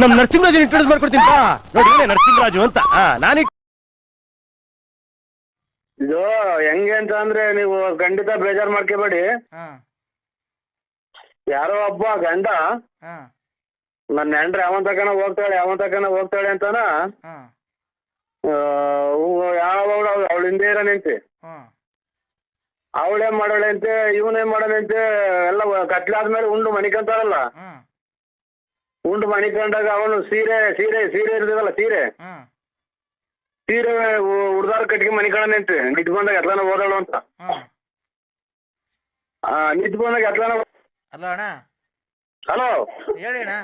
ನಮ್ ನರಸಿಂಹರಾಜ್ ಇಂಟ್ರೊಡ್ಯೂಸ್ ಮಾಡ್ಕೊಡ್ತೀನಿ ಬಾ ನೋಡಿ ನರಸಿಂಹರಾಜು ಅಂತ ನಾನು ಇದು ಹೆಂಗೆ ಅಂತ ಅಂದ್ರೆ ನೀವು ಖಂಡಿತ ಬೇಜಾರ್ ಮಾಡ್ಕೋಬೇಡಿ. ಯಾರೋ ಒಬ್ಬ ಗಂಡ ನನ್ನ ಹೆಂಡ್ರೆ ಯಾವನ್ ತಕನ ಹೋಗ್ತಾಳೆ ಅಂತಾನ ಯಾವಾಗ ಅವಳ ಹಿಂದೆ ಇರೋನಂತೆ. ಅವಳೇನ್ ಮಾಡೋಳೆ ಅಂತೆ ಇವನೇನ್ ಮಾಡೋಣಂತೆ ಎಲ್ಲ ಕತ್ಲಾದ್ಮೇಲೆ ಉಂಡು ಮನಿಕಂತಾರಲ್ಲ. ಉಂಡು ಮನಿಕೊಂಡಾಗ ಅವನು ಸೀರೆ ಇರ್ತದಲ್ಲ ಸೀರೆ ಹುಡ್ದಾರ ಕಟ್ಟಿಗೆ ಮನಿಕಣಂತೆ ನಿಂತ್ ಬಂದಾಗ ಎತ್ಲಾನ ಓದಾಳು ಅಂತ. ನಿಂತ್ ಬಂದಾಗ ಎತ್ಲಾನ. ಹಲೋ ಅಣ್ಣ. ಹಲೋ ಹೇಳಿ ಅಣ್ಣ.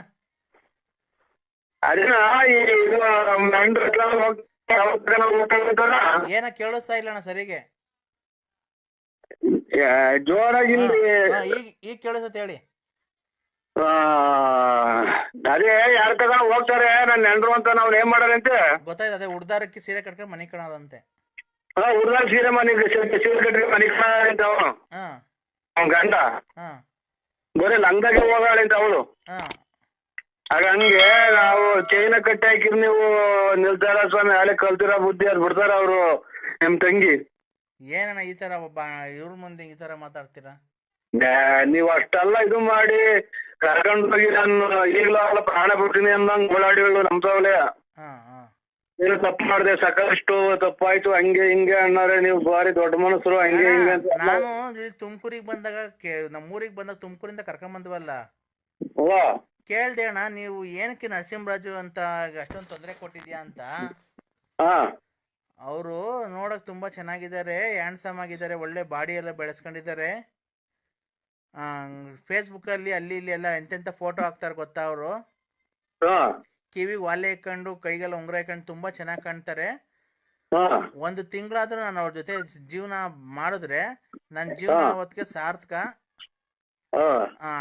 ಅದೇನಾ ಏನ ಕೇಳಿಸ್ತಾ ಇಲ್ಲ ಅಣ್ಣ ಸರಿಗೆ. ಜೋರಾಗಿ ಈಗ ಕೇಳಿಸತ್ತೆ ಹೇಳಿ. ಅದೇ ಯಾರ ತಗೊಂಡ ಹೋಗ್ತಾರೆ ನನ್ನ ನೆಂಡ್ರು ಅಂತ ನಾವ್ ಏನ್ ಮಾಡೋದಂತೆ ಗೊತ್ತಾಯ್ತು. ಅದೇ ಉಡ್ದಾರಕ್ಕೆ ಸೀರೆ ಕಟ್ಕೊಂಡು ಮನೆ ಕಣದಂತೆ. ಹುಡ್ದಾರ ಸೀರೆ ಸೀರೆ ಕಟ್ಟಿ ಮನೆ ಕಣಂತ ಅವನು ಅವ್ನ ಗಂಡ ಬರೀ ಲಂಗದಾಗೆ ಹೋಗಾಳಂತ ಅವಳು. ಆಗ ಹಂಗೆ ನಾವು ಚೈನ ಕಟ್ಟಿ ಹಾಕಿರ್ ನೀವು ನಿರ್ಧಾರ ಸ್ವಾಮಿ ಹಳೆ ಕಲ್ತಿರ ಬುದ್ಧಿ ಅದ್ ಬಿಡ್ತಾರ ಅವ್ರು ನಿಮ್ ತಂಗಿ. ಏನಣ್ಣ ಈ ತರ ಒಬ್ಬ ಇವ್ರ ಮುಂದೆ ಈ ತರ ಮಾತಾಡ್ತೀರಾ? ನೀವ್ ಅಷ್ಟೆಲ್ಲ ಇದು ಮಾಡಿ ಕರ್ಕೊಂಡು ಹೋಗಿ ನಾನು ಈಗಲೂ ಅವಳ ಪ್ರಾಣ ಬಿಡ್ತೀನಿ ಅಂದಂಗ್ ಓಡಾಡಿಗಳು ನಮ್ಸವಲೆ ಏನು ತಪ್ಪು ಮಾಡಿದೆ ಸಾಕಷ್ಟು ತಪ್ಪಾಯ್ತು ಹಂಗೆ ಹಿಂಗೆ ಅಣ್ಣಾರೆ ನೀವು ಬಾರಿ ದೊಡ್ಡ ಮನಸ್ಸರು ಹಂಗೆ ಹಿಂಗೆ ಅಂತ. ನಾನು ತುಮಕೂರಿಗೆ ಬಂದಾಗ ನಮ್ಮೂರಿಗೆ ಬಂದಾಗ ತುಮಕೂರಿಂದ ಕರ್ಕೊಂಡ್ ಬಂದ್ವಲ್ಲ ಕೇಳ್ದೆ ಅಣ್ಣ ನೀವು ಏನಕ್ಕೆ ನರಸಿಂಹರಾಜು ಅಂತ ಅಷ್ಟೊಂದು ತೊಂದರೆ ಕೊಟ್ಟಿದ್ಯಾ ಅಂತ. ಅವರು ನೋಡಕ್ ತುಂಬಾ ಚೆನ್ನಾಗಿದ್ದಾರೆ, ಹ್ಯಾಂಡ್ಸಮ್ ಆಗಿದ್ದಾರೆ, ಒಳ್ಳೆ ಬಾಡಿ ಎಲ್ಲ ಬೆಳೆಸ್ಕೊಂಡಿದ್ದಾರೆ. ಫೇಸ್ಬುಕ್ ಅಲ್ಲಿ ಅಲ್ಲಿ ಇಲ್ಲಿ ಎಲ್ಲ ಎಂತೆಂತ ಫೋಟೋ ಹಾಕ್ತಾರೆ ಗೊತ್ತಾ ಅವರು. ಕಿವಿಗೆ ವಾಲೆ ಹಾಕೊಂಡು ಕೈಗೆಲ್ಲ ಉಂಗುರ ಹಾಕೊಂಡು ತುಂಬಾ ಚೆನ್ನಾಗಿ ಕಾಣ್ತಾರೆ. ಒಂದು ತಿಂಗಳಾದ್ರೂ ನಾನು ಅವ್ರ ಜೊತೆ ಜೀವನ ಮಾಡಿದ್ರೆ ನನ್ನ ಜೀವನ ಅವತ್ತಿಗೆ ಸಾರ್ಥಕ.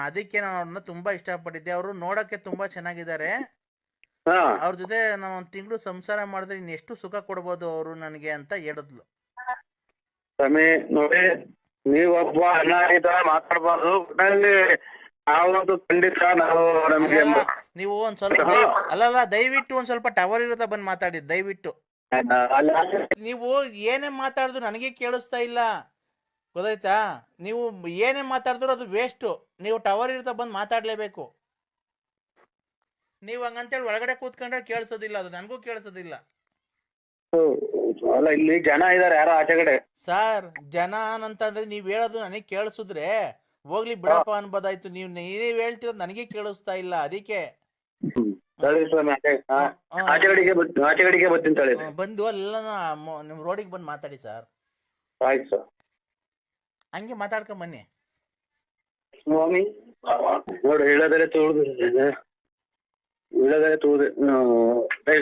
ಅದಕ್ಕೆ ನಾನು ಅವ್ರನ್ನ ತುಂಬಾ ಇಷ್ಟಪಟ್ಟಿದ್ದೆ. ಅವರು ನೋಡಕ್ಕೆ ತುಂಬಾ ಚೆನ್ನಾಗಿದ್ದಾರೆ. ಅವ್ರ ಜೊತೆ ನಾನು ಒಂದ್ ತಿಂಗಳು ಸಂಸಾರ ಮಾಡಿದ್ರೆ ಇನ್ ಎಷ್ಟು ಸುಖ ಕೊಡ್ಬೋದು ಅವರು ನನಗೆ ಅಂತ ಹೇಳಿದ್ಲು. ನೋಡಿ ನೀವೊಬ್ಬ ಅಣ್ಣ ಈ ತರ ಮಾತಾಡ್ಬಾರ್ದು. ಖಂಡಿತ ನಾವು ನಮ್ಗೆ ನೀವು ಒಂದ್ ಸ್ವಲ್ಪ ಅಲ್ಲಲ್ಲ ದಯವಿಟ್ಟು ಒಂದ್ ಸ್ವಲ್ಪ ಟವರ್ ಇರುತ್ತೆ ಬಂದ್ ಮಾತಾಡಿ ದಯವಿಟ್ಟು. ನೀವು ಏನೇ ಮಾತಾಡಿದ್ರು ನನಗೆ ಕೇಳಿಸ್ತಾ ಇಲ್ಲ ಗೊತ್ತಾಯ್ತಾ. ನೀವು ಏನೇ ಮಾತಾಡಿದ್ರು ಅದು ವೇಸ್ಟ್. ನೀವು ಟವರ್ ಇರುತ್ತೆ ಬಂದ್ ಮಾತಾಡ್ಲೇಬೇಕು. ನೀವು ಹಂಗಂತೇಳಿ ಒಳಗಡೆ ಕೂತ್ಕೊಂಡ್ರೆ ಕೇಳಿಸೋದಿಲ್ಲ, ಅದು ನನಗೂ ಕೇಳಿಸೋದಿಲ್ಲ. ಇಲ್ಲಿ ಜನ ಇದಾರೆ ಯಾರೋ ಆಚೆ ಕಡೆ. ಸರ್ ಜನ ಅಂತಂದ್ರೆ ನೀವ್ ಹೇಳೋದು ನನಗೆ ಕೇಳಿಸಿದ್ರೆ ಹೋಗ್ಲಿ ಬಿಡಪ್ಪ ಅನ್ಬೋದಾಯ್ತು. ನೀವ್ ಹೇಳ್ತಿರೋದು ನನಗೆ ಕೇಳಿಸ್ತಾ ಇಲ್ಲ ಅದಕ್ಕೆ ಬಂದು ಎಲ್ಲ ನಿಮ್ ರೋಡಿಗೆ ಬಂದು ಮಾತಾಡಿ ಸರ್. ಆಯ್ತು ಸರ್ ಹಂಗೆ ಮಾತಾಡ್ಕೊಂಡ್ ಬನ್ನಿ. ಸ್ವಾಮಿ ನೋಡಿ ಹೇಳೋದ್ರೆ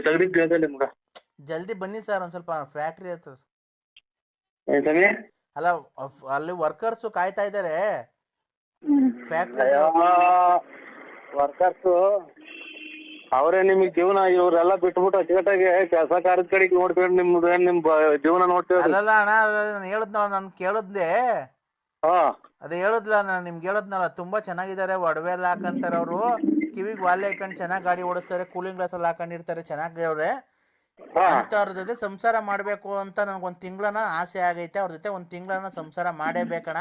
ತೆಗ್ದಿದ್ದೆ ನಿಮ್ಗ ಜಲ್ದಿ ಬನ್ನಿ ಸರ್. ಒಂದ್ ಸ್ವಲ್ಪ ಫ್ಯಾಕ್ಟ್ರಿ ಹತ್ರ ಅಲ್ಲ ಅಲ್ಲಿ ವರ್ಕರ್ಸ್ ಕಾಯ್ತಾ ಇದಾರೆ ಫ್ಯಾಕ್ಟ್ರಿ ವರ್ಕರ್ಸ್. ಅವರೇ ನಿಮಗ್ ಜೀವನ ಇವ್ರೆಲ್ಲ ಬಿಟ್ಬಿಟ್ಟು ಅಚ್ಚುಕಟ್ಟಾಗಿ ಕೆಲಸ ಕಾರ್ಯದ ಕಡೆಗೆ ನೋಡ್ಕೊಂಡು ನಿಮ್ ಜೀವನ ನೋಡ್ತೀವಿ. ಅಲ್ಲಲ್ಲ ಅಣ್ಣ ಹೇಳದ್ ನಾನು ಕೇಳದ್ದೆ. ಅದೇ ಹೇಳದ್ಲ ನಾನು ನಿಮ್ಗೆ ಹೇಳದ್ನಲ್ಲ ತುಂಬಾ ಚೆನ್ನಾಗಿದ್ದಾರೆ, ಒಡವೆ ಎಲ್ಲ ಹಾಕಂತಾರೆ ಅವರು, ಕಿವಿಗೆ ವಾಲೆ ಹಾಕೊಂಡು ಚೆನ್ನಾಗಿ ಗಾಡಿ ಓಡಿಸ್ತಾರೆ, ಕೂಲಿಂಗ್ ಗ್ಲಾಸ್ ಎಲ್ಲ ಹಾಕೊಂಡಿರ್ತಾರೆ, ಚೆನ್ನಾಗಿ ಅವ್ರೆ ಅಂತವ್ರ ಜೊತೆ ಸಂಸಾರ ಮಾಡ್ಬೇಕು ಅಂತ ನನ್ಗೊಂದ್ ತಿಂಗಳನ ಆಸೆ ಆಗೈತೆ. ಅವ್ರ ಜೊತೆ ಒಂದ್ ತಿಂಗಳನ ಸಂಸಾರ ಮಾಡೇಬೇಕಣ,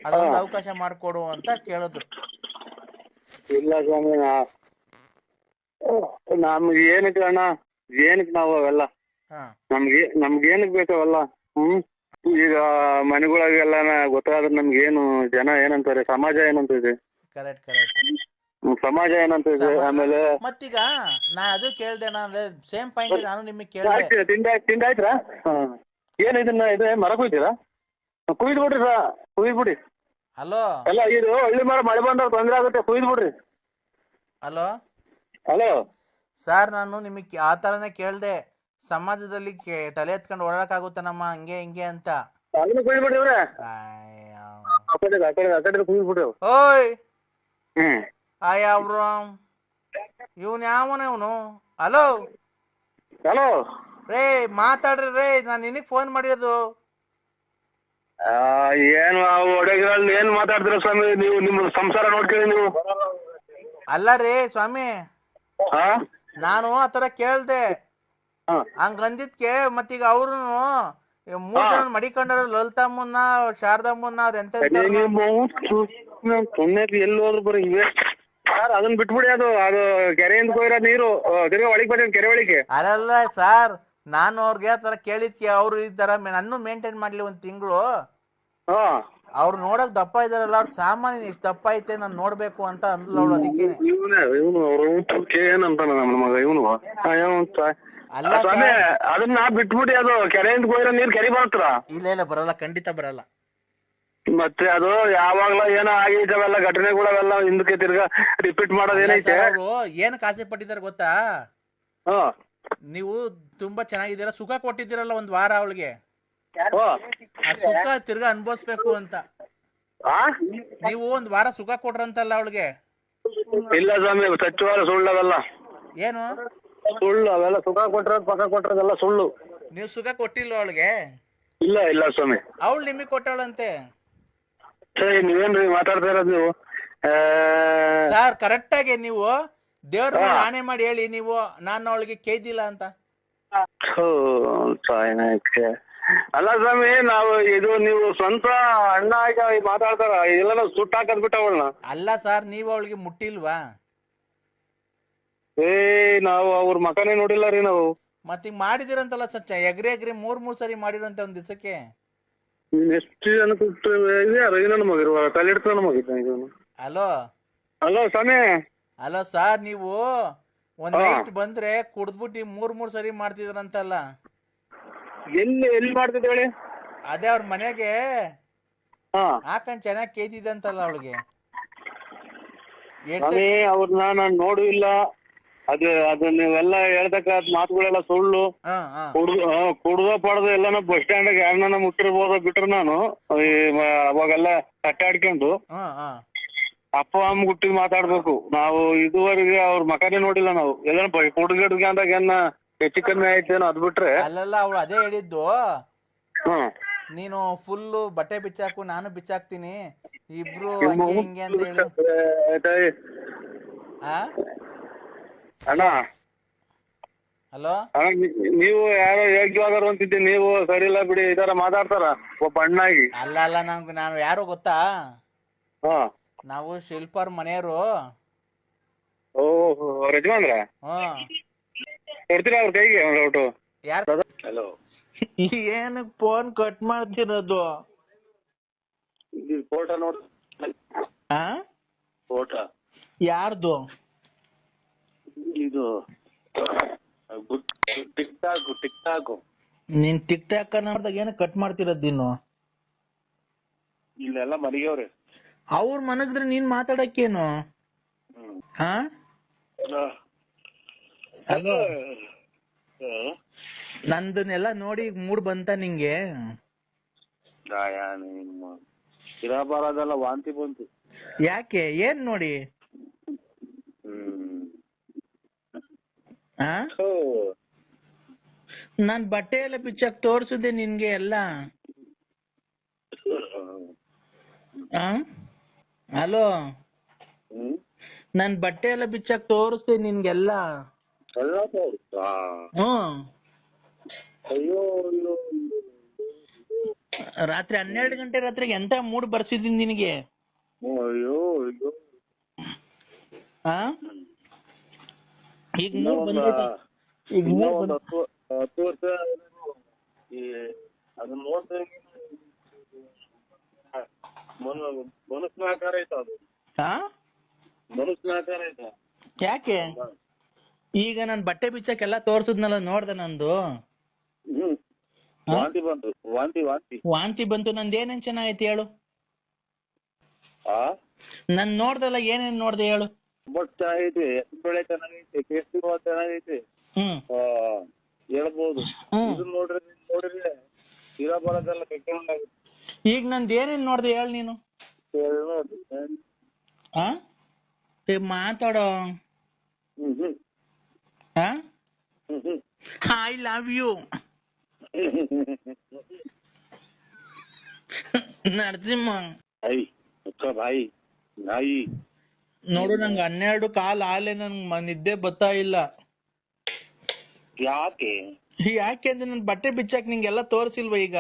ಅದೊಂದು ಅವಕಾಶ ಮಾಡ್ಕೊಡು ಅಂತ ಕೇಳಿದ್ರು. ಇಲ್ಲ ಸ್ವಾಮಿ ನಮ್ಗೆ ಏನಕ್ಕೆ ಅಣ್ಣ ಏನಕ್ಕೆ ನಾವು ಅವೆಲ್ಲ ನಮ್ಗೆ ಏನಕ್ ಬೇಕಾವಲ್ಲ. ಈಗ ಮನೆಗಳಿಗೆಲ್ಲ ಗೊತ್ತಾದ್ರೆ ನಮ್ಗೇನು ಜನ ಏನಂತಾರೆ, ಸಮಾಜ ಏನಂತಿದೆ, ಕರೆಕ್ಟ್ ಕರೆಕ್ಟ್ ಸಮಾಜ ಏನಂತಿದೆ. ಆಮೇಲೆ ಮತ್ತೀಗ ನಾ ಅದು ಕೇಳ್ದೆ ಅಂದ್ರೆ ಸೇಮ್ ಪಾಯಿಂಟ್ ನಾನು ನಿಮಗೆ ಕೇಳ್ದೆ. ತಿಂದಾಯ್ತಾ? ಏನ್ ಇದನ್ನ ಇದೆ ಮರ ಕುಯ್ತೀರಾ? ಕುಯ್ದು ಬಿಡ್ರಿ ಸರ್, ಕುಯ್ದು ಬಿಡಿ. ಹಲೋ ಅಲ್ಲ ಇದು ಹಳ್ಳಿ ಮರ ಮಳೆ ಬಂದಾಗ ತೊಂದ್ರೆ ಆಗುತ್ತೆ, ಕುಯ್ದು ಬಿಡ್ರಿ. ಹಲೋ ಹಲೋ ಸರ್ ನಾನು ನಿಮಗೆ ಆ ತರನೇ ಕೇಳ್ದೆ. ಸಮಾಜದಲ್ಲಿ ತಲೆ ಎತ್ಕೊಂಡು ಓಡಾಡಕ್ಕಾಗುತ್ತೆ ನಮ್ಮ ಹಂಗೆ ಹಿಂಗೆ ಅಂತ. ಓಯ್ ಅವ್ರು ಇವನ್ ಯಾವನ ಇವನು? ಹಲೋ ಹಲೋ ರೇ ಮಾತಾಡ್ರಿ ರೇ, ನಾನು ನಿನಗ್ ಫೋನ್ ಮಾಡಿರೋದು. ಏನು ಒಡೆಗಳಲ್ಲಿ ಏನ್ ಮಾತಾಡ್ತೀರ ಸ್ವಾಮಿ ನೀವು? ನಿಮ್ಮ ಸಂಸಾರ ನೋಡ್ಕೊಳ್ಳಿ ನೀವು. ಅಲ್ಲ ರೀ ಸ್ವಾಮಿ, ಹಾ ನಾನು ಆತರ ಕೇಳ್ದೆ. ಹಾ ಹಂಗಂದಿದ್ಕೆ ಮತ್ತೀಗ ಅವ್ರು 3 ಜನ ಮಡಿಕೊಂಡಾರ, ಲಲಿತಮ್ಮನ್ನ, ಶಾರದಮ್ಮನ್ನ, ಅವ್ರ ಸುಮ್ಮನೆ ಎಲ್ಲಿ ಹೋದ್ರು ಬರೀ ಇವೆ ಸರ್. ಅದನ್ನ ಬಿಟ್ಬಿಡಿ. ಅದು ಕೆರೆಯಿಂದ ಹೋಗಿರೋ ನೀರು ತಿರ್ಗಾ ಒಳಗೆ ಬಂದ ಕೆರೆ ಒಳಗೆ. ಅಲ್ಲ ಸರ್, ನಾನು ಅವ್ರಿಗೆ ಆ ತರ ಕೇಳಿದ್ಕೆ ಅವ್ರು ಈ ತರ ನನ್ನ ಮೇಂಟೈನ್ ಮಾಡ್ಲಿ 1 ತಿಂಗಳು. ಹಾ ಅವ್ರು ನೋಡಕ್ ದಪ್ಪ ಇದಾರಲ್ಲ, ಅವ್ರ ಸಾಮಾನ್ಯ ಇಷ್ಟ ದಪ್ಪ ಐತೆ ನಾನ್ ನೋಡ್ಬೇಕು ಅಂತ ಅಂದ್ಲು ಅವಳು. ಅದಕ್ಕೇನೆ ಇವನು ಏನಂತಾನ ನಮ್ಮ ಮಗ ಇವನು ಅಲ್ಲ ಸ್ವಾಮಿ, ಸರ್, ಅದನ್ನ ಬಿಟ್ಬಿಡಿ. ಅದು ಕೆರೆಯಿಂದ ಹೋಗಿರೋ ನೀರ್ ಕೆರೆ ಬರ್ತಾರ. ಇಲ್ಲ ಬರಲ್ಲ, ಖಂಡಿತ ಬರಲ್ಲ. ಮತ್ತೆ ಅದು ಯಾವಾಗ್ಲ ಏನೋ ಆಗಿದ್ದಾವೆಲ್ಲ ಘಟನೆಗಳವೆಲ್ಲ ಹಿಂದಕ್ಕೆ ತಿರ್ಗಾ ರಿಪೀಟ್ ಮಾಡೋದ್ ಏನೈತೆ. ಅವರು ಏನಕ್ಕೆ ಆಸೆ ಪಟ್ಟಿದ್ದಾರೆ ಗೊತ್ತಾ? ಹಾ ನೀವು ತುಂಬಾ ಚೆನ್ನಾಗಿದ್ದೀರಾ, ಸುಖ ಕೊಟ್ಟಿದ್ದೀರಲ್ಲ 1 ವಾರ ಅವಳಿಗೆ, ಹಾ ಆ ಸುಖ ತಿರ್ಗಾ ಅನ್ಭವಿಸ್ಬೇಕು ಅಂತ. ನೀವು 1 ವಾರ ಸುಖ ಕೊಟ್ರಂತಲ್ಲ ಅವಳಿಗೆ. ಇಲ್ಲ ಸ್ವಾಮಿ, ಸತ್ಯವಾದ ಸುಳ್ಳು ಅವೆಲ್ಲ. ಏನು ಸುಳ್ಳು ಅವೆಲ್ಲ? ಸುಖ ಕೊಟ್ಟಿರೋದು ಪಕ್ಕ ಕೊಟ್ಟಿರೋದೆಲ್ಲ ಸುಳ್ಳು. ನೀವು ಸುಖ ಕೊಟ್ಟಿಲ್ಲ ಅವಳಿಗೆ? ಇಲ್ಲ ಸ್ವಾಮಿ, ಅವಳು ನಿಮಗೆ ಕೊಟ್ಟವಳಂತೆ. ಸರಿ, ನೀವೇನ್ರಿ ಮಾತಾಡ್ತಾ ಇರೋದು ನೀವು? ಸರ್, ಕರೆಕ್ಟ್ ಆಗಿ ನೀವು ದೇವ್ರ ಮೇಲೆ ಆಣೆ ಮಾಡಿ ಹೇಳಿ, ನೀವು ನಾನು ಅವಳಿಗೆ ಕೇಯ್ದಿಲ್ಲ ಅಂತ. ಅಲ್ಲ ಸ್ವಾಮಿ, ನಾವು ಇದು ನೀವು ಸ್ವಂತ ಅಣ್ಣ ಆಗಿ ಮಾತಾಡ್ತಾರ, ಇದೆಲ್ಲ ಸುಟ್ಟ ಹಾಕದ್ ಬಿಟ್ಟ ಅವಳನ್ನ. ಅಲ್ಲ ಸರ್, ನೀವು ಅವಳಿಗೆ ಮುಟ್ಟಿಲ್ವಾ? ನಾವು ಅವ್ರ ಮಕನೇ ನೋಡಿಲ್ಲ ರೀ ನಾವು. ಮತ್ತೀಗ ಮಾಡಿದಿರಂತಲ್ಲ ಸಚ್ಚ, ಎಗ್ರಿ 3 ಸರಿ ಮಾಡಿರಂತೆ 1 ದಿವಸಕ್ಕೆ. ಎಷ್ಟು ಜನ ಯಾರು ನನ್ನ ಮಗಿರುವ ತಲೆಡ್ತ ನನ್ನ ಮಗಿದ್ದ. ಹಲೋ ಸ್ವಾಮಿ. ಹಲೋ ಸರ್, ನೀವು 1 ನೈಟ್ ಬಂದ್ರೆ ಕುಡ್ದ್ಬಿಟ್ಟು 3 ಸರಿ ಮಾಡ್ತಿದ್ರಂತಲ್ಲ. ಎಲ್ಲಿ ಮಾಡ್ತಿದ್ದ ಹೇಳಿ? ಅದೇ ಅವ್ರ ಮನೆಗೆ ಹಾಕೊಂಡ್ ಚೆನ್ನಾಗಿ ಕೇಯ್ತಿದಂತಲ್ಲ ಅವಳಿಗೆ. ಅವ್ರನ್ನ ನಾನು ನೋಡು ಇಲ್ಲ. ಅದು ನೀವೆಲ್ಲ ಹೇಳ್ತಕ್ಕ ಮಾತುಗಳೆಲ್ಲ ಸುಳ್ಳು. ಕುಡ್ದೋ ಪಡ್ದು ಎಲ್ಲಾನು ಬಸ್ ಸ್ಟ್ಯಾಂಡ್ ಯಾರನ್ನ ಮುಟ್ಟಿರ್ಬೋದ ಬಿಟ್ರೆ ನಾನು ಅವಾಗೆಲ್ಲ ಕಟ್ಟಾಡ್ಕೊಂಡು ಅಪ್ಪ ಅಮ್ಮ ಗುಟ್ಟಿದ್ ಮಾತಾಡ್ಬೇಕು. ನಾವು ಇದುವರೆಗೆ ಅವ್ರ ಮಕನೇ ನೋಡಿಲ್ಲ ನಾವು. ಎಲ್ಲ ಕುಡ್ಗಿಡ್ಗೆ ಅಂದಾಗ ಏನ ಹೆಚ್ಚು ಕಮ್ಮಿ ಆಯ್ತೇನೋ ಅದ್ ಬಿಟ್ರೆ. ಅಲ್ಲೆಲ್ಲ ಅವಳು ಅದೇ ಹೇಳಿದ್ದು, ನೀನು ಫುಲ್ಲು ಬಟ್ಟೆ ಬಿಚ್ಚಾಕು, ನಾನು ಬಿಚ್ಚಾಕ್ತೀನಿ, ಇಬ್ರು ಹಂಗೆ ಹಿಂಗೆ ಅಂತ ಹೇಳಿ. ಅಣ್ಣ, ಹಲೋ, ನೀವು ಯಾರೋ ಯೋಗ್ಯವಾಗರು ಅಂತಿದ್ದೆ, ನೀವು ಸರಿ ಇಲ್ಲ ಬಿಡಿ. ಈ ತರ ಮಾತಾಡ್ತಾರ ಒಬ್ಬ ಅಣ್ಣಾಗಿ? ಅಲ್ಲ, ನಾನು ಯಾರು ಗೊತ್ತಾ? ಹಾ, ನಾವು ಶಿಲ್ಪಾರ್ ಮನೆಯವರು. ಓಹೋ, ಅವ್ರ ಯಜಮಾನ್ರ? ಕೊಡ್ತೀರಾ ಅವ್ರ ಕೈಗೆ ಒಂದು ಔಟು? ಯಾರು? ಹಲೋ, ಏನಕ್ಕೆ ಫೋನ್ ಕಟ್ ಮಾಡ್ತಿರೋದು? ಫೋಟೋ ನೋಡ್. ಫೋಟೋ ಯಾರ್ದು? ಇದು ಟಿಕ್ ಟಾಕ್. ನೀನ್ ಟಿಕ್ ಟಾಕ್ ನೋಡ್ದಾಗ ಏನ ಕಟ್ ಮಾಡ್ತಿರೋದ್ ನೀನು? ಇಲ್ಲೆಲ್ಲ ಮನೆಯವ್ರೆ. ಅವ್ರ ಮನಗಿದ್ರೆ ನೀನ್ ಮಾತಾಡಕ್ಕೇನು? ಹಲೋ, ನಂದನ್ನೆಲ್ಲ ನೋಡಿ ಮೂಡ್ ಬಂತ ನಿಂಗೆ? ಬರೋದೆಲ್ಲ ವಾಂತಿ ಬಂತು. ಯಾಕೆ? ಏನ್ ನೋಡಿ? ನಾನ್ ಬಟ್ಟೆ ಎಲ್ಲ ಬಿಚ್ಚಾಕ್ ತೋರ್ಸಿದ್ದೆ ನಿನ್ಗೆ ಎಲ್ಲ. ಹಲೋ, ನಾನ್ ಬಟ್ಟೆ ಎಲ್ಲ ಬಿಚ್ಚಾಕ್ ತೋರಿಸ್ದೆ ನಿನ್ಗೆಲ್ಲ. ರಾತ್ರಿ 12 ಗಂಟೆ ರಾತ್ರಿಗೆ ಎಂತ ಮೂಡ್ ಬರ್ಸಿದೀನಿ ನಿನಗೆ? ಈಗ ಯಾಕೆ? ಈಗ ನಾನ್ ಬಟ್ಟೆ ಬಿಚ್ಚಕ್ಕೆಲ್ಲ ತೋರ್ಸುದ್ನಲ್ಲ, ನೋಡ್ದೆ ನಂದು? ವಾಂತಿ ಬಂತು. ನಂದು ಏನೇನ್ ಚೆನ್ನಾಗೈತಿ ಹೇಳು? ನಾನ್ ನೋಡ್ದಲ್ಲ, ಏನೇನ್ ನೋಡ್ದೆ ಹೇಳು? ಚೆನ್ನಾಗೈತಿ, ಬೆಳೆ ಚೆನ್ನಾಗೈತಿ, ಕೇಸರಿ ಬಾತ್ ಚೆನ್ನಾಗೈತಿ, ಹೇಳ್ಬೋದು. ನೋಡ್ರಿ ಇರೋ ಬರೋದೆಲ್ಲ ಕೆಟ್ಟೊಂಡಾಗುತ್ತೆ. ಈಗ ನಂದು ಏನೇನ್ ನೋಡ್ದೆ ಹೇಳು ನೀನು? ಮಾತಾಡೋ. I love you Narasimha. भाई भाई ನೋಡು ನಂಗೆ 12 ಕಾಲ್ ಆಲೆ ನನ್ಗೆ ನಿದ್ದೆ ಬರ್ತಾ ಇಲ್ಲ. ಯಾಕೆ? ಯಾಕೆ ಅಂದ್ರೆ ನನ್ ಬಟ್ಟೆ ಬಿಚ್ಚಾಕ್ ನಿಂಗೆಲ್ಲ ತೋರ್ಸಿಲ್ವ ಈಗ?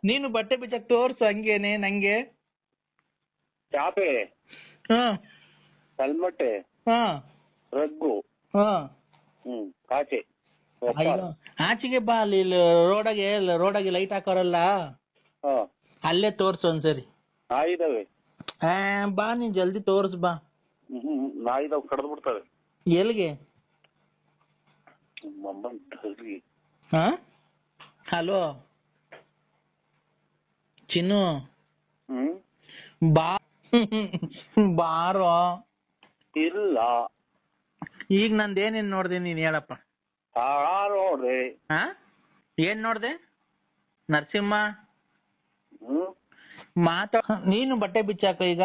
ನೀನು ಬಟ್ಟೆ ಬಿಚ್ಚಾಕ್ ತೋರ್ಸು ಹಂಗೇನೆ ನಂಗೆ. ಚಾಪೆ, ಕಲ್ಮಟ್ಟೆ, ರಗ್ಗು, ಕಾಚೆ. ಆಚೆಗೆ ಬಾ, ಅಲ್ಲಿ ರೋಡಾಗೆ ಲೈಟ್ ಹಾಕೋರಲ್ಲ ಅಲ್ಲೇ ತೋರ್ಸು ಒಂದ್ಸರಿ. ನಾಯಿದಾವೆ. ಬಾ ನೀನ್ ಜಲ್ದಿ ತೋರ್ಸ್ ಬಾ. ನಾಯಿದಾವ್ ಕಡ್ದು ಬಿಡ್ತವೆ. ಎಲ್ಗೆ? ಹಲೋ ಚಿನ್ನು, ಬಾ ಬಾರೋ. ಇಲ್ಲ, ಈಗ ನಂದೇನೇನ್ ನೋಡ್ದೆ ನೀನ್ ಹೇಳಪ್ಪ. ನೋಡ್ರಿ. ಏನ್ ನೋಡ್ದೆ? ನರಸಿಂಹ ನೀನು ಬಟ್ಟೆ ಬಿಚ್ಚಾಕು ಈಗ.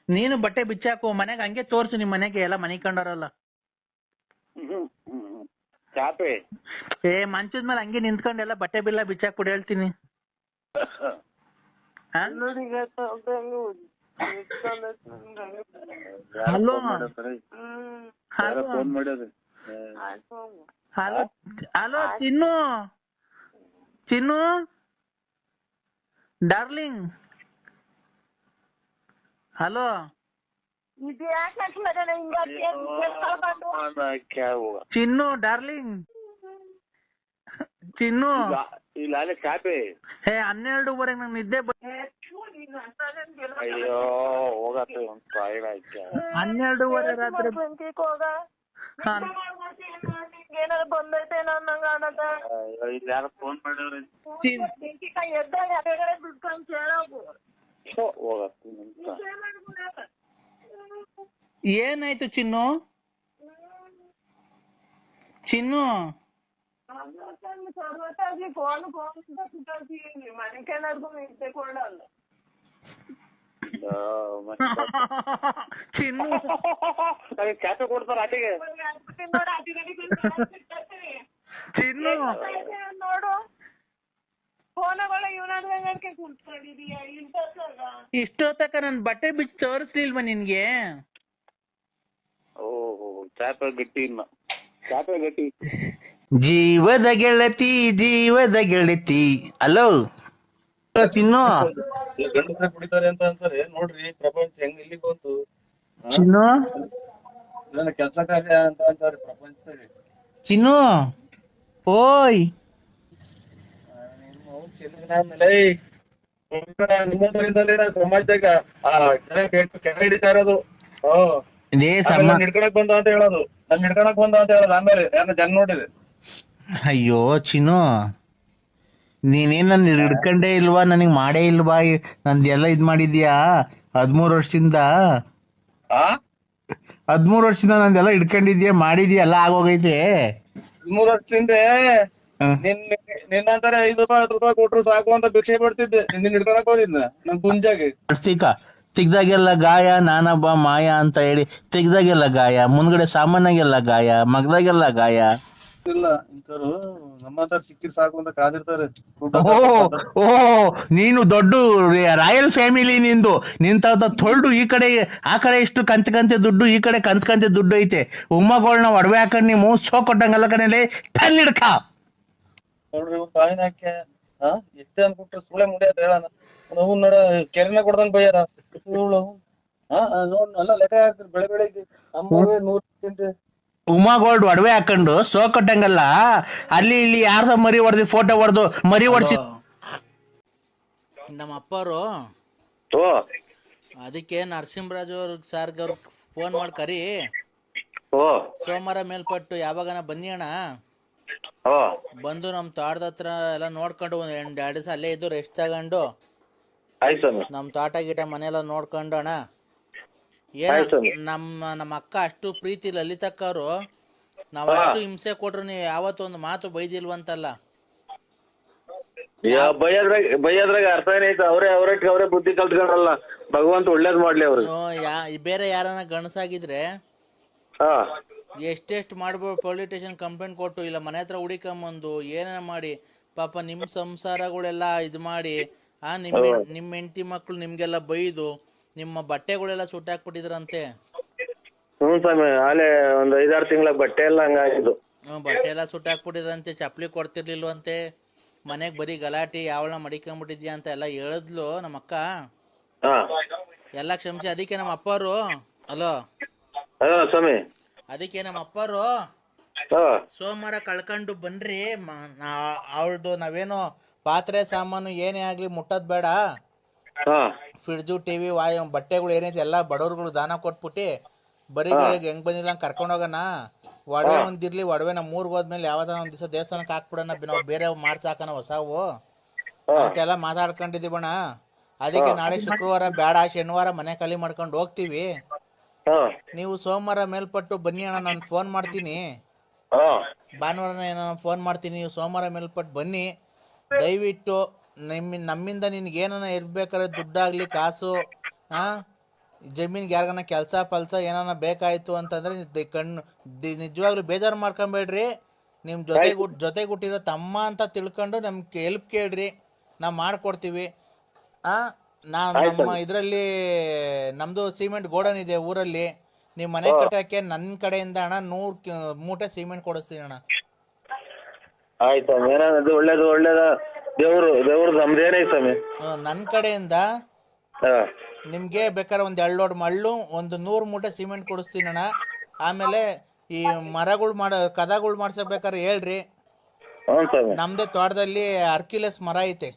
ನೀನು ಬಟ್ಟೆ ಬಿಚ್ಚಾಕು ಮನೆಗೆ, ಹಂಗೆ ತೋರ್ಸು ನಿಮ್ ಮನೆಗೆ ಎಲ್ಲ ಮನೆ ಕಂಡವ್ರಲ್ಲ. ಚಾಪೆ ಮಂಚದ ಮೇಲೆ ಹಂಗೆ ನಿಂತ್ಕೊಂಡೆಲ್ಲ ಬಟ್ಟೆ ಬಿಲ್ಲ ಬಿಚ್ಚಾಕ್ ಕೊಡಿ ಹೇಳ್ತೀನಿ. ಹಲೋ ಹಲೋ ಹಲೋ ಚಿನ್ನು, ಚಿನ್ನು ಡಾರ್ಲಿಂಗ್. ಹಲೋ ಚಿನ್ನು ಡಾರ್ಲಿಂಗ್. ಚಿನ್ನು ಚಾಪೆ 12:30 ನಂಗೆ ನಿದ್ದೆ ಅಯ್ಯೋ ಹೋಗತ್ತೆ. 12:30 ರಾತ್ರಿ ಯಾರು ಫೋನ್ ಮಾಡಿದ್ರೆ ಏನಾಯ್ತು ಚಿನ್ನು? ಚಿನ್ನು ಚಿನ್ನು ಚಾಪೆ ಕೊಡ್ತಾರ ಆಟಿಗೆ. ಚಿನ್ನು ಇಷ್ಟೊತ್ತಕ ನನ್ ಬಟ್ಟೆ ಬಿಚ್ಚಿ ತೋರಿಸ್ಲಿಲ್ವ ನಿನ್ಗೆ? ಓಹೋ ಚಾಪೆ ಗಟ್ಟಿ. ಇನ್ನ ಚಾಪೆ ಗಟ್ಟಿ. ಜೀವದ ಗೆಳತಿ, ಜೀವದ ಗೆಳತಿ. ಹಲೋ ಚಿನ್ನು. ಗಂಡಸರೆ ಕುಡಿತಾರೆ ಅಂತ ಅಂತಾರೆ ನೋಡ್ರಿ, ಪ್ರಪಂಚ ಹೆಂಗ್ ಇಲ್ಲಿ ಬಂತು. ಚಿನ್ನು ಕೆಲಸ ಕಾರ್ಯ ಅಂತ ಅಂತಾರೆ ಪ್ರಪಂಚದಲ್ಲಿ. ಚಿನ್ನು ಓಯ್ ನಿಮ್ಮಂತರಿಂದಲೇ ಸಮಾಜದಾಗ ಕೆಳ ಹಿಡಿತಾ ಇರೋದು. ಹಿಡ್ಕೊಳಕ್ ಬಂದ ಅಂತ ಹೇಳೋದು, ನನ್ ಹಿಡ್ಕೊಳಕ್ ಬಂದ ಅಂತ ಹೇಳೋದು. ಆಮೇಲೆ ಜನ ನೋಡಿದೆ. ಅಯ್ಯೋ ಚಿನ್ನು, ನೀನೇನ್ ನನ್ ಹಿಡ್ಕೊಂಡೇ ಇಲ್ವಾ? ನನಗ್ ಮಾಡೇ ಇಲ್ವಾ? ನಂದೆಲ್ಲ ಇದ್ ಮಾಡಿದ್ಯಾ 13 ವರ್ಷದಿಂದ? 13 ವರ್ಷದಿಂದ ನಂದೆಲ್ಲ ಹಿಡ್ಕೊಂಡಿದ್ಯಾ, ಮಾಡಿದ್ಯಾ, ಎಲ್ಲ ಆಗೋಗೈತೆ. 13 ವರ್ಷದಿಂದ ನಿನ್ನಂತಾರೆ 5 ರೂಪಾಯಿ 10 ರೂಪಾಯಿ ಕೊಟ್ರು ಸಾಕು ಅಂತ ಭಿಕ್ಷೆ ಬಿಡ್ತಿದ್ದೆ. ನಿನ್ನ ಹಿಡ್ಕೊಳಕ್ ಹೋದಿದ್ನ ನನ್ ಗುಂಜಾಗೆ. ತೆಗ್ದಾಗೆಲ್ಲ ಗಾಯ, ನಾನಬ್ಬ ಮಾಯ ಅಂತ ಹೇಳಿ ತೆಗ್ದಾಗೆಲ್ಲ ಗಾಯ, ಮುಂದ್ಗಡೆ ಸಾಮಾನ್ಯಾಗೆಲ್ಲ ಗಾಯ, ಮಗದಾಗೆಲ್ಲ ಗಾಯ. ಇಲ್ಲ ಇಂಥವ್ರು ನಮ್ಮಂತರ ಸಿಕ್ಕಿರ್ ಸಾಕು ಅಂತ ಕಾದಿರ್ತಾರೆ. ಓ ನೀನು ದೊಡ್ಡ ರಾಯಲ್ ಫ್ಯಾಮಿಲಿ ನಿಂದು. ನಿಂತ ತೊಳ್ದು ಈ ಕಡೆ ಆ ಕಡೆ ಇಷ್ಟು ಕಂತೆ ದುಡ್ಡು, ಈ ಕಡೆ ಕಂತೆ ದುಡ್ಡು ಐತೆ. ಉಮ್ಮಗಳನ್ನ ಒಡವೆ ಹಾಕೊಂಡ್ ನೀವು ಸೋ ಕೊಟ್ಟಂಗಲ್ಲ ಕಣಲೆ ತನ್ನಿಡ್ಕ ನೋಡ್ರಿ ಕಾಯಿನ ಹಾಕ್ಯ ಎಷ್ಟೇ ಅನ್ಬಿಟ್ರೆ ಸುಳೆ ಮುಡಿಯೋದು ಹೇಳೋಣ. ನಾವು ನೋಡ ಕೆರೆನ ಕೊಡ್ದಂಗ್ ಬೈಯಾರ. ನೋಡ್ ಎಲ್ಲ ಲೆಕ್ಕ ಹಾಕ್ತಿರ್ ಬೆಳಿಗ್ಗೆ ನಮ್ಮವೇ 100 ಉಮಾ ಗೋಲ್ಡ್ ಒಡವೆ ಹಾಕೊಂಡು ಸೋ ಕೊಟ್ಟಂಗಲ್ಲ. ಅಲ್ಲಿ ಇಲ್ಲಿ ಯಾರ್ದ ಮರಿ ಹೊಡೆದಿ ಫೋಟೋ ಹೊಡೆದು ಮರಿ ಹೊಡ್ಸಿ ನಮ್ಮ ಅಪ್ಪರು. ಅದಕ್ಕೆ ನರಸಿಂಹರಾಜು ಅವ್ರಿಗೆ ಸಾರ್ಗೆ ಅವ್ರಿಗೆ ಫೋನ್ ಮಾಡಿ ಕರಿ. ಸೋಮವಾರ ಮೇಲ್ಪಟ್ಟು ಯಾವಾಗನ ಬನ್ನಿ ಅಣ್ಣ. ಬಂದು ನಮ್ ತೋಟದ ಹತ್ರ ಎಲ್ಲ ನೋಡ್ಕೊಂಡು 2 ದಿವಸ ಅಲ್ಲೇ ಇದ್ದು ರೆಸ್ಟ್ ತಗೊಂಡು ನಮ್ ತೋಟ ಗೀಟ ಮನೆಯೆಲ್ಲ ನೋಡ್ಕೊಂಡು ಅಣ್ಣ. ನಮ್ಮ ಅಕ್ಕ ಅಷ್ಟು ಪ್ರೀತಿ ಲಲಿತಕ್ಕ ಅವರು, ನಾವ್ ಅಷ್ಟು ಹಿಂಸೆ ಕೊಟ್ರು ನೀವು ಯಾವತ್ತೊಂದು ಮಾತು ಬೈದಿಲ್ವಂತಲ್ಲ. ಬೈಯದ್ರಾಗ ಅರ್ಥ ಏನೈತೆ? ಅವರೇ ಬುದ್ಧಿ ಕಲ್ತ್ಕೊಂಡ್ರಲ್ಲ. ಭಗವಂತ ಒಳ್ಳೇದ್ ಮಾಡ್ಲಿ ಅವ್ರು. ಬೇರೆ ಯಾರನ್ನ ಗಣಸಾಗಿದ್ರೆ ಎಷ್ಟೆಷ್ಟು ಮಾಡ್ಬೋದು. ಪೊಲೀಸ್ ಸ್ಟೇಷನ್ ಕಂಪ್ಲೇಂಟ್ ಕೊಟ್ಟು ಇಲ್ಲ ಮನೆ ಹತ್ರ ಹುಡಿಕೊಂಬಂದು ಏನೇನ ಮಾಡಿ ಪಾಪ ನಿಮ್ಮ ಸಂಸಾರಗಳೆಲ್ಲ ಇದು ಮಾಡಿ ನಿಮ್ಮ ಹೆಂಡತಿ ಮಕ್ಳು ನಿಮ್ಗೆಲ್ಲ ಬೈದು ನಿಮ್ಮ ಬಟ್ಟೆಗಳೆಲ್ಲ ಸುಟ್ಟಾಕ್ಬಿಟ್ಟಿದ್ರಂತೆ. ಹ್ಞೂ ಸ್ವಾಮಿ, ಆಲೆ ಒಂದು 5-6 ತಿಂಗಳ ಬಟ್ಟೆ ಎಲ್ಲ ಹಂಗಾಗಿದ್ದು. ಬಟ್ಟೆ ಎಲ್ಲ ಸುಟ್ಟಾಕ್ಬಿಟ್ಟಿದ್ರಂತೆ, ಚಪ್ಪಲಿ ಕೊಡ್ತಿರ್ಲಿಲ್ವಂತೆ, ಮನೆಗೆ ಬರೀ ಗಲಾಟೆ, ಯಾವಳ ಮಡಿಕೊಂಬಿಟ್ಟಿದ್ಯಾ ಅಂತ ಎಲ್ಲ ಹೇಳಿದ್ಲು ನಮ್ಮ ಅಕ್ಕ. ಹಾ ಎಲ್ಲ ಕ್ಷಮಿಸಿ. ಅದಕ್ಕೆ ನಮ್ಮ ಅಪ್ಪರು ಅಲೋ ಸ್ವಾಮಿ, ಅದಕ್ಕೆ ನಮ್ಮ ಅಪ್ಪರು ಸೋಮವಾರ ಕಳ್ಕೊಂಡು ಬನ್ರಿ, ಅವಳದು ನಾವೇನೋ ಪಾತ್ರೆ ಸಾಮಾನು ಏನೇ ಆಗಲಿ ಮುಟ್ಟೋದು ಬೇಡ, ಫ್ರಿಡ್ಜು ಟಿವಿ ಬಟ್ಟೆಗಳು ಏನೈತೆ ಎಲ್ಲ ಬಡವ್ರುಗಳು ದಾನ ಕೊಟ್ಬಿಟ್ಟು ಬರೀ ಹೆಂಗ್ ಬಂದಿಲ್ಲ ಹಂಗೆ ಕರ್ಕೊಂಡು ಹೋಗೋಣ. ಒಡವೆ ಒಂದಿರ್ಲಿ, ಒಡವೆ ನಮ್ಮ ಊರಿಗೆ ಹೋದ್ಮೇಲೆ ಯಾವ್ದಾರ ಒಂದು ದಿವಸ ದೇವಸ್ಥಾನಕ್ಕೆ ಹಾಕ್ಬಿಡೋಣ, ನಾವು ಬೇರೆ ಮಾಡ್ಸಾಕನ ಹೊಸವು ಅಂತೆಲ್ಲ ಮಾತಾಡ್ಕೊಂಡಿದ್ದೀವಣ್ಣ. ಅದಕ್ಕೆ ನಾಳೆ ಶುಕ್ರವಾರ ಬೇಡ, ಶನಿವಾರ ಮನೆ ಖಾಲಿ ಮಾಡ್ಕೊಂಡು ಹೋಗ್ತೀವಿ. ನೀವು ಸೋಮವಾರ ಮೇಲ್ಪಟ್ಟು ಬನ್ನಿ ಅಣ್ಣ, ನಾನು ಫೋನ್ ಮಾಡ್ತೀನಿ. ಭಾನುವಾರ ನಾನು ಫೋನ್ ಮಾಡ್ತೀನಿ, ನೀವು ಸೋಮವಾರ ಮೇಲ್ಪಟ್ಟು ಬನ್ನಿ. ದಯವಿಟ್ಟು ನಮ್ಮಿಂದ ನಿನ್ಗೆ ಏನಾನ ಇರ್ಬೇಕಾದ್ರೆ ದುಡ್ಡಾಗಲಿ ಕಾಸು, ಜಮೀನ್ಗೆ ಯಾರಿಗಾನ ಕೆಲಸ ಪಲ್ಸ ಏನಾನ ಬೇಕಾಯಿತು ಅಂತಂದರೆ ನಿಜವಾಗ್ಲೂ ಬೇಜಾರು ಮಾಡ್ಕೊಬೇಡ್ರಿ. ನಿಮ್ಮ ಜೊತೆಗೆ ಹುಟ್ಟಿರೋ ತಮ್ಮ ಅಂತ ತಿಳ್ಕೊಂಡು ನಮ್ಗೆ ಹೆಲ್ಪ್ ಕೇಳ್ರಿ, ನಾವು ಮಾಡಿಕೊಡ್ತೀವಿ. ನಮ್ಮ ಇದರಲ್ಲಿ ನಮ್ಮದು ಸಿಮೆಂಟ್ ಗೋಡನ್ ಇದೆ ಊರಲ್ಲಿ, ನೀವು ಮನೆ ಕಟ್ಟೋಕ್ಕೆ ನನ್ನ ಕಡೆಯಿಂದ ಅಣ್ಣ 100 ಮೂಟೆ ಸಿಮೆಂಟ್ ಕೊಡಿಸ್ತೀನಿ ಅಣ್ಣ. ಆಯ್ತು ಒಳ್ಳೇದು ಒಳ್ಳೇದು, ದೇವ್ರು ನಮ್ದೇನೇ ಸ್ವಾಮಿ. ನನ್ನ ಕಡೆಯಿಂದ ನಿಮಗೆ ಬೇಕಾದ್ರೆ ಒಂದು 2 ಲೋಡ್ ಮಳ್ಳು, ಒಂದು 100 ಮೂಟೆ ಸಿಮೆಂಟ್ ಕೊಡಿಸ್ತೀನಿ ಅಣ್ಣ. ಆಮೇಲೆ ಈ ಮರಗಳು ಕದಗಳು ಮಾಡ್ಸಬೇಕಾದ್ರೆ ಹೇಳ್ರಿ, ನಮ್ಮದೇ ತೋಟದಲ್ಲಿ ಅರ್ಕಿಲೆಸ್ ಮರ ಐತೆ.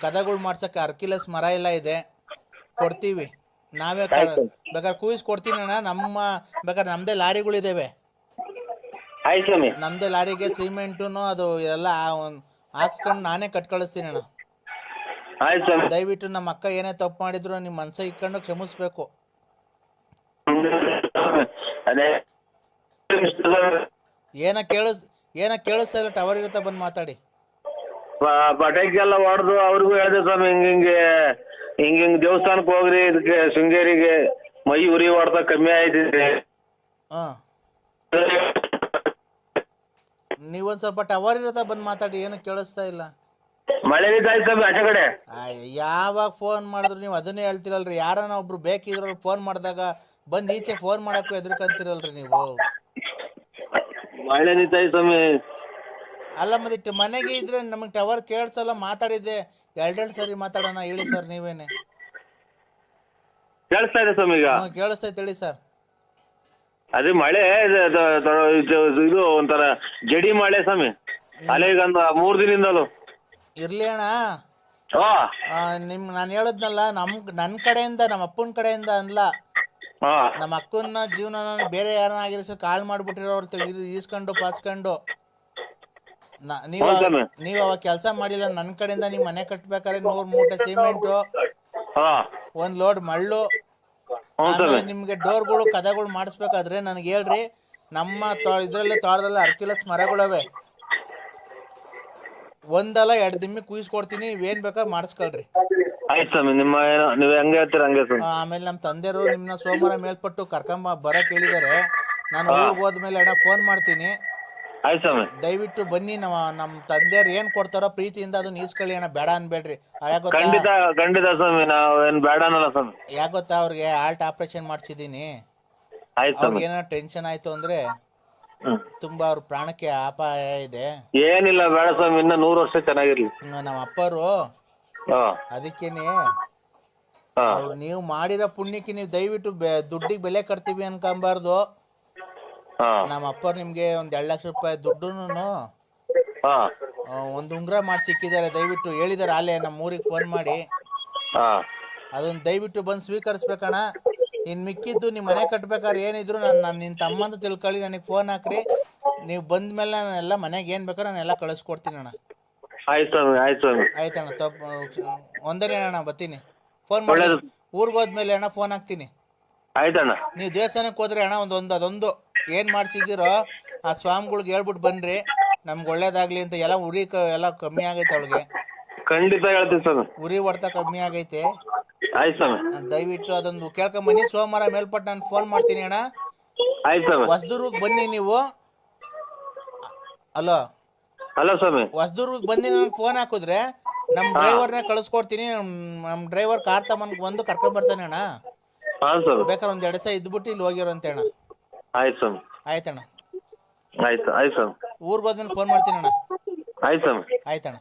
ಕದಗಳು ಮಾಡ್ಸಕ್ಕೆ ಅರ್ಕಿಲೆಸ್ ಮರ ಎಲ್ಲ ಇದೆ, ಕೊಡ್ತೀವಿ. ನಾವೇ ಬೇಕಾದ್ರೆ ಕೂಯಿಸ್ಕೊಡ್ತೀನಿ ಅಣ್ಣ. ಬೇಕಾದ್ರೆ ನಮ್ಮದೇ ಲಾರಿಗಳಿದ್ದಾವೆ, ನಮ್ಮದೇ ಲಾರಿಗೆ ಸಿಮೆಂಟು ಅದು ಎಲ್ಲ ಹಾಕ್ಸ್ಕೊಂಡು ನಾನೇ ಕಟ್ ಕಳಿಸ್ತೀನಿ ಅಣ್ಣ. ದಯವಿಟ್ಟು ನಮ್ಮ ಅಕ್ಕ ಏನೇ ತಪ್ಪು ಮಾಡಿದ್ರು ನಿಮ್ಮ ಮನ್ಸಿಗೆ ಇಟ್ಕೊಂಡು ಕ್ಷಮಿಸ್ಬೇಕು. ಏನ ಕೇಳಿಸ್ತಾ ಇಲ್ಲ, ಟವರ್ ಇರುತ್ತೆ, ಬಂದು ಮಾತಾಡಿ. ಪಟಾಕಿಗೆಲ್ಲ ಹೊಡೆದು ಅವ್ರಿಗೂ ಹೇಳಿದೆ ಸ್ವಾಮಿ, ಹಿಂಗಿಂಗ್ ದೇವಸ್ಥಾನಕ್ಕೆ ಹೋಗ್ರಿ, ಇದಕ್ಕೆ ಶೃಂಗೇರಿಗೆ ಮೈ ಉರಿ ಹೊಡ್ತಾ ಕಮ್ಮಿ ಆಯ್ತಿದೆ. ನೀವೊಂದ್ ಸ್ವಲ್ಪ ಟವರ್ ಇರುತ್ತೆ, ಬಂದು ಮಾತಾಡಿ. ಏನು ಕೇಳಿಸ್ತಾ ಇಲ್ಲ. ಮಳೆ ಆಚೆ ಕಡೆ ಯಾವಾಗ ಫೋನ್ ಮಾಡಿದ್ರು ನೀವು ಅದನ್ನೇ ಹೇಳ್ತಿರಲ್ರಿ. ಯಾರನ್ನ ಒಬ್ರು ಬೇಕಿದ್ರು ಫೋನ್ ಮಾಡಿದಾಗ ಬಂದು ಈಚೆ ಫೋನ್ ಮಾಡಕ್ಕೂ ಎದುರ್ಕಂತಿರಲ್ರಿ ನೀವು. ಮಳೆ ನಿಂತಾಯ್ತು ಸ್ವಾಮಿ. ಅಲ್ಲ ಮದಿಟ್ಟು ಮನೆಗೆ ಇದ್ರೆ ನಮಗೆ ಟವರ್ ಕೇಳಿಸಲ್ಲ. ಮಾತಾಡಿದ್ದೆ 2 ಸರಿ ಮಾತಾಡೋಣ, ಹೇಳಿ ಸರ್. ನೀವೇನೆ ಕೇಳಿಸ್ತಾ ಇದೆ ಸ್ವಾಮಿ? ಈಗ ಕೇಳಿಸ್ತೈತೆ, ಹೇಳಿ ಸರ್. ಅದೇ ಮಳೆ ಇದು ಒಂಥರ ಜಡಿ ಮಳೆ ಸ್ವಾಮಿ, ಅಲ್ಲೇ ಈಗ 3 ದಿನದಿಂದಲೂ ಇರ್ಲಿ ಅಣ್ಣ. ನಾನು ಹೇಳದ್ನಲ್ಲ, ನನ್ನ ಕಡೆಯಿಂದ, ನಮ್ಮ ಅಪ್ಪನ ಕಡೆಯಿಂದ ಅಲ್ಲ. ನಮ್ಮ ಅಕ್ಕನ ಜೀವನ ಬೇರೆ ಯಾರನ್ನ ಆಗಿರೋ ಕಾಳು ಮಾಡ್ಬಿಟ್ಟಿರೋರು ಈಸ್ಕೊಂಡು ಪಾಸ್ಕೊಂಡು ನೀವು ಅವಾಗ ಕೆಲಸ ಮಾಡಿಲ್ಲ. ನನ್ನ ಕಡೆಯಿಂದ ನೀವು ಮನೆ ಕಟ್ಬೇಕಾದ್ರೆ 100 ಮೂಟೆ ಸಿಮೆಂಟು, 1 ಲೋಡ್ ಮಳ್ಳು, ಆಮೇಲೆ ನಿಮ್ಗೆ ಡೋರ್ಗಳು ಕದಗಳು ಮಾಡಿಸ್ಬೇಕಾದ್ರೆ ನನಗೆ ಹೇಳ್ರಿ. ನಮ್ಮ ಇದ್ರಲ್ಲೇ ತೋಟದಲ್ಲಿ ಅರ್ಕಿಲಸ್ ಮರಗಳವೆ, ಒಂದಲ್ಲ 2 ದಿಮ್ಮಿ ಕುಯಿಸ್ಕೊಡ್ತೀನಿ, ನೀವೇನ್ ಬೇಕಾದ್ರೆ ಮಾಡಿಸ್ಕೊಳ್ರಿ. ಆಮೇಲೆ ನಮ್ಮ ತಂದೆಯವರು ನಿಮ್ನ ಸೋಮವಾರ ಮೇಲ್ಪಟ್ಟು ಬರಕ್ ಹೇಳಿದಾರೆ. ನಾನು ಊರಿಗೆ ಹೋದ್ಮೇಲೆ ಅಣ್ಣ ಫೋನ್ ಮಾಡ್ತೀನಿ, ದಯವಿಟ್ಟು ಬನ್ನಿ. ನಮ್ಮ ತಂದೆಯವ್ರು ಏನ್ ಕೊಡ್ತಾರೋ ಪ್ರೀತಿಯಿಂದ ಅದನ್ನ ಈಸ್ಕೊಳ್ಳಿ ಅಣ್ಣ, ಬೇಡ ಅನ್ಬೇಡ್ರಿ. ಯಾಕೆ ಗೊತ್ತಾ, ಅವ್ರಿಗೆ ಹಾರ್ಟ್ ಆಪರೇಷನ್ ಮಾಡ್ಸಿದೀನಿ. ಅವ್ರಿಗೆ ಏನೋ ಟೆನ್ಷನ್ ಆಯ್ತು ಅಂದ್ರೆ ತುಂಬಾ ಅವ್ರ ಪ್ರಾಣಕ್ಕೆ ಅಪಾಯ ಇದೆ. ಏನಿಲ್ಲ, ಬೇಡ ಸ್ವಾಮಿ, ಇನ್ನ 100 ವರ್ಷ ಚೆನ್ನಾಗಿರ್ಲಿ ನಮ್ಮ ಅಪ್ಪರು. ಅದಕ್ಕೇನೆ ನೀವು ಮಾಡಿರೋ ಪುಣ್ಯಕ್ಕೆ ನೀವು ದಯವಿಟ್ಟು ದುಡ್ಡಿಗೆ ಬೆಲೆ ಕಟ್ತೀವಿ ಅನ್ಕೊಂಬಾರ್ದು. ನಮ್ಮ ಅಪ್ಪರು ನಿಮ್ಗೆ 1 ಲಕ್ಷ ರೂಪಾಯಿ ದುಡ್ಡುನು ಒಂದು ಉಂಗ್ರ ಮಾಡಿ ಸಿಕ್ಕಿದ್ದಾರೆ. ದಯವಿಟ್ಟು ಹೇಳಿದಾರೆ ಅಲ್ಲೇ ನಮ್ಮ ಊರಿಗೆ ಫೋನ್ ಮಾಡಿ, ಅದನ್ನ ದಯವಿಟ್ಟು ಬಂದು ಸ್ವೀಕರಿಸ್ಬೇಕಣ್ಣ. ಇನ್ನು ಮಿಕ್ಕಿದ್ದು ನಿಮ್ಮ ಮನೆ ಕಟ್ಬೇಕಾದ್ರೆ ಏನಿದ್ರು ನಾನು ನಿನ್ನ ತಮ್ಮ ಅಂತ ತಿಳ್ಕೊಳ್ಳಿ, ನನಗೆ ಫೋನ್ ಹಾಕ್ರಿ. ನೀವು ಬಂದ ಮೇಲೆ ನಾನೆಲ್ಲ ಮನೆಗೆ ಏನು ಬೇಕಾದ್ರೆ ನಾನೆಲ್ಲ ಕಳಿಸ್ಕೊಡ್ತೀನಿ ಅಣ್ಣ. ಆಯ್ತಣ್ಣ, ಒಂದನೇ ಅಣ್ಣ, ಬರ್ತೀನಿ. ಫೋನ್ ಮಾಡಿ ಊರಿಗೆ ಹೋದ್ಮೇಲೆ ಅಣ್ಣ ಫೋನ್ ಹಾಕ್ತೀನಿ. ನೀವು ದೇವಸ್ಥಾನಕ್ಕೆ ಹೋದ್ರೆ ಅಣ್ಣ ಅದೊಂದು ಏನು ಮಾಡ್ಸಿದ್ದೀರೋ ಆ ಸ್ವಾಮಿಗಳ್ಗೆ ಹೇಳ್ಬಿಟ್ಟು ಬನ್ರಿ, ನಮ್ಗೆ ಒಳ್ಳೇದಾಗ್ಲಿ ಅಂತ. ಎಲ್ಲ ಉರಿ ಎಲ್ಲ ಕಮ್ಮಿ ಆಗೈತೆ ಅವಳಿಗೆ, ಖಂಡಿತ ಹೇಳ್ತೀನಿ ಸರ್. ಉರಿ ಹೊಡ್ತಾ ಕಮ್ಮಿ ಆಗೈತೆ. ದಯವಿಟ್ಟು ಅದೊಂದು ಕೇಳ್ಕೊಂಬನ್ನಿ. ಸೋಮವಾರ ಮೇಲ್ಪಟ್ಟು ನಾನು ಫೋನ್ ಮಾಡ್ತೀನಿ ಅಣ್ಣ. ಹೊಸದುರ್ಗಕ್ಕೆ ಬನ್ನಿ ನೀವು. ಹಲೋ ಸ್ವಾಮಿ, ಹೊಸದುರ್ಗಕ್ಕೆ ಬಂದು ನನಗೆ ಫೋನ್ ಹಾಕಿದ್ರೆ ನಮ್ಮ ಡ್ರೈವರ್ನ ಕಳಿಸ್ಕೊಡ್ತೀನಿ. ನಮ್ಮ ಡ್ರೈವರ್ ಕಾರ್ ತಗೊಂಡ್ ಬಂದು ಕರ್ಕೊಂಡ್ ಬರ್ತಾನೆ ಅಣ್ಣ. ಹಾಂ ಸರ್. ಬೇಕಾದ್ರೆ ಒಂದ್ 2 ದಿವಸ ಇದ್ಬಿಟ್ಟು ಇಲ್ಲಿ ಹೋಗಿರಂತೆ ಅಣ್ಣ. ಆಯ್ತು ಸರ್. ಆಯ್ತಣ್ಣ. ಆಯ್ತು ಸರ್. ಊರಿಗೆ ಹೋದ್ಮೇಲೆ ಫೋನ್ ಮಾಡ್ತೀನಿ ಅಣ್ಣ. ಆಯ್ತು ಸರ್. ಆಯ್ತಣ್ಣ.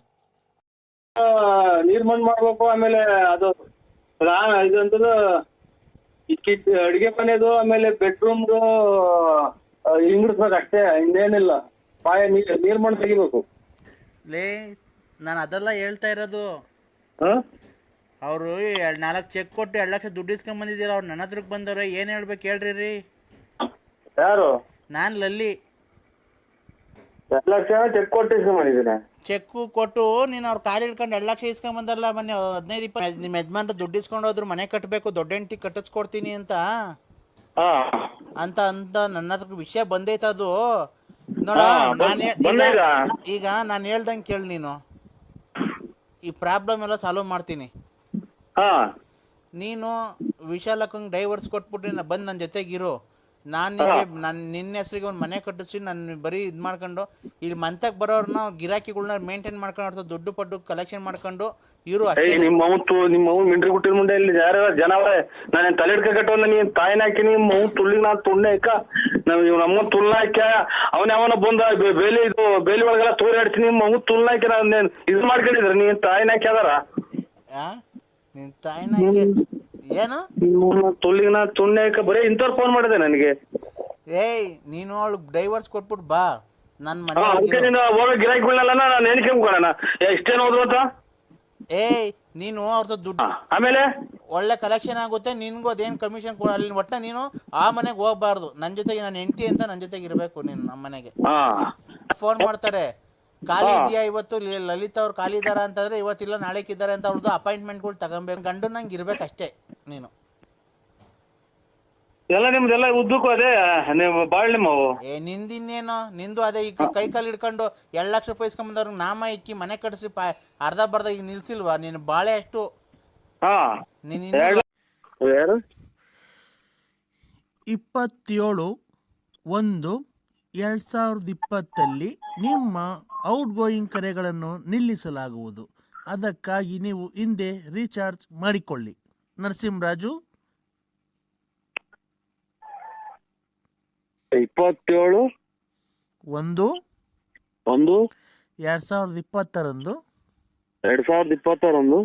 ನೀರ್ ಬಂದ್ ಮಾಡ್ಬೇಕು. ಆಮೇಲೆ ಅದು ಇದಂತದ್ದು ಅಡಿಗೆ ಮನೆದು, ಆಮೇಲೆ ಬೆಡ್ರೂಮ್ದು ಹಿಂಗಿಡ್ಸ್ಬೇಕು ಅಷ್ಟೇ, ಇನ್ನೇನಿಲ್ಲ. ನೀರ್ ಮಣ್ಣು ತೆಗಿಬೇಕು. ಲೇ ನಾನು ಅದೆಲ್ಲ ಹೇಳ್ತಾ ಇರೋದು. ಅವರು 4 ಚೆಕ್ ಕೊಟ್ಟು 2 ಲಕ್ಷ ದುಡ್ಡು ಇಸ್ಕೊಂಡ್ ಬಂದಿದ್ದೀರ. ಅವ್ರು ನನ್ನ ಹತ್ರಕ್ಕೆ ಬಂದವ್ರೆ. ಏನು ಹೇಳ್ಬೇಕು ಹೇಳ್ರಿ. ಯಾರು? ನಾನು ಲಲ್ಲಿ. 2 ಲಕ್ಷ ಚೆಕ್ ಕೊಟ್ಟು ಇಸ್ಕೊಂಡ್ ಬಂದಿದ್ದೀನಿ. ಚೆಕ್ಕು ಕೊಟ್ಟು ನೀನು ಅವ್ರು ಕಾಲು ಹಿಡ್ಕೊಂಡು 2 ಲಕ್ಷ ಇಸ್ಕೊಂಡ್ ಬಂದಲ್ಲ ಮೊನ್ನೆ 15-20. ನಿಮ್ಮ ಯಜಮಾನ್ರ ದುಡ್ಡು ಇಸ್ಕೊಂಡು ಹೋದ್ರು, ಮನೆ ಕಟ್ಟಬೇಕು, ದೊಡ್ಡ ಹೆಂಡತಿ ಕಟ್ಟಿಸ್ಕೊಡ್ತೀನಿ ಅಂತ ಅಂತ ನನ್ನ ಹತ್ರ ವಿಷಯ ಬಂದೈತೆ ಅದು. ನೋಡ, ಈಗ ನಾನು ಹೇಳ್ದಂಗೆ ಕೇಳಿ ನೀನು. ಈ ಪ್ರಾಬ್ಲಮ್ ಎಲ್ಲ ಸಾಲ್ವ್ ಮಾಡ್ತೀನಿ. ನೀನು ವಿಶಾಲಕ್ಕಂಗೆ ಡೈವರ್ಸ್ ಕೊಟ್ಬಿಟ್ಟು ಬಂದು ನನ್ನ ಜೊತೆಗಿರು. ನಾನು ನಿನ್ನ ಹೆಸ್ರಿಗೆ ಒಂದು ಮನೆ ಕಟ್ಟಿಸಿ ನಾನು ಬರೀ ಇದು ಮಾಡ್ಕೊಂಡು ಇಲ್ಲಿ ಮಂತಕ್ಕೆ ಬರೋರನ್ನ ಗಿರಾಕಿಗಳನ್ನ ಮೇಂಟೈನ್ ಮಾಡ್ಕೊಂಡು ದುಡ್ಡು ಪಡ್ಡು ಕಲೆಕ್ಷನ್ ಮಾಡ್ಕೊಂಡು ಇರು ಅಷ್ಟೇ. ನಿಮ್ಮ ಮಿಂಡ್ರಿ ಗುಟ್ಟಿನ ಮುಂದೆ ಇಲ್ಲಿ ಯಾರ ಜನ ಅವರೇ. ನಾನು ತಲೆ ಹಿಡ್ಕೊ ನೀನ್ ತಾಯಿನ ಹಾಕಿ ನಿಮ್ಮ ತುಳ್ಳಿಗೆ ನಾನು ತುಣ್ಣೆ ಹಾಕ ನಮ್ಮ ತುಳ್ಳ ಹಾಕ್ಯ ಅವನ ಯಾವನ ಬಂದ ಬೇಲಿ ಒಳಗೆಲ್ಲ ತೂರಾಡ್ತೀನಿ. ನಿಮ್ಮ ತುಳ್ಳ ಹಾಕಿ ನಾನು ಇದು ಮಾಡ್ಕೊಂಡಿದ್ರೆ ನೀನ್ ತಾಯಿನ ಹಾಕಿ ಅದಾರ ನಿನ್ ತಾಯಿನ ಏನು ತುಳ್ಳಿಗೆ ನಾ ತುಣ್ಣೆ ಹಾಕ ಬರೀ ಇಂಥವ್ರು ಫೋನ್ ಮಾಡಿದೆ ನನಗೆ. ಏಯ್ ನೀನು ಅವಳು ಡೈವರ್ಸ್ ಕೊಟ್ಬಿಟ್ಟು ಬಾ ನನ್ನ ಮನೆ. ನೀನು ಹೋಗೋ ಗಿರಾಕಿಗಳನ್ನೆಲ್ಲ ನಾನು ಎನ್ಕೊಂಡ್ಕೊಳ್ಳೋಣ ಎಷ್ಟೇನು ಹೋದ್ರು ಅಂತ. ಏಯ್ ನೀನು ಅವ್ರ ದುಡ್ಡು ಆಮೇಲೆ ಒಳ್ಳೆ ಕಲೆಕ್ಷನ್ ಆಗುತ್ತೆ. ನಿನ್ಗೂ ಅದೇನು ಕಮಿಷನ್ ಕೊಡ. ಅಲ್ಲಿ ಒಟ್ಟ ನೀನು ಆ ಮನೆಗೆ ಹೋಗ್ಬಾರ್ದು. ನನ್ನ ಜೊತೆಗೆ ನನ್ನ ಹೆಂಡತಿ ಅಂತ ನನ್ನ ಜೊತೆಗೆ ಇರಬೇಕು ನೀನು. ನಮ್ಮ ಮನೆಗೆ ಫೋನ್ ಮಾಡ್ತಾರೆ, ಖಾಲಿ ಇದೆಯಾ ಇವತ್ತು, ಲಲಿತಾ ಅವ್ರು ಖಾಲಿ ಇದ್ದಾರ ಅಂತಂದ್ರೆ ಇವತ್ತಿಲ್ಲ ನಾಳೆಕ್ಕಿದ್ದಾರೆ ಅಂತ ಅವ್ರದ್ದು ಅಪಾಯಿಂಟ್ಮೆಂಟ್ಗಳು ತಗೊಬೇಕು. ಗಂಡು ನಂಗೆ ಇರ್ಬೇಕು ಅಷ್ಟೇ ನೀನು. ಎಲ್ಲ ನಿಮ್ದೆಲ್ಲ ಉದ್ದಕ್ಕೂ ಅದೇ ನೀವು ಬಾಳ್ ನಿಮ್ಮವು. ನಿಂದಿನ್ನೇನೋ ನಿಂದು ಅದೇ. ಈಗ ಕೈ ಕಾಲು ಹಿಡ್ಕೊಂಡು 2 ಲಕ್ಷ ರೂಪಾಯಿ ಇಸ್ಕೊಂಬಂದವ್ರಿಗೆ ನಾಮ ಇಕ್ಕಿ ಮನೆ ಕಟ್ಟಿಸಿ ಅರ್ಧ ಬರ್ಧ ಈಗ ನಿಲ್ಸಿಲ್ವಾ ನೀನು ಬಾಳೆ ಅಷ್ಟು. ನೀನು 27/1/2020 ನಿಮ್ಮ ಔಟ್ಗೋಯಿಂಗ್ ಕರೆಗಳನ್ನು ನಿಲ್ಲಿಸಲಾಗುವುದು. ಅದಕ್ಕಾಗಿ ನೀವು ಹಿಂದೆ ರೀಚಾರ್ಜ್ ಮಾಡಿಕೊಳ್ಳಿ. ನರಸಿಂಹರಾಜು. 27/1/2020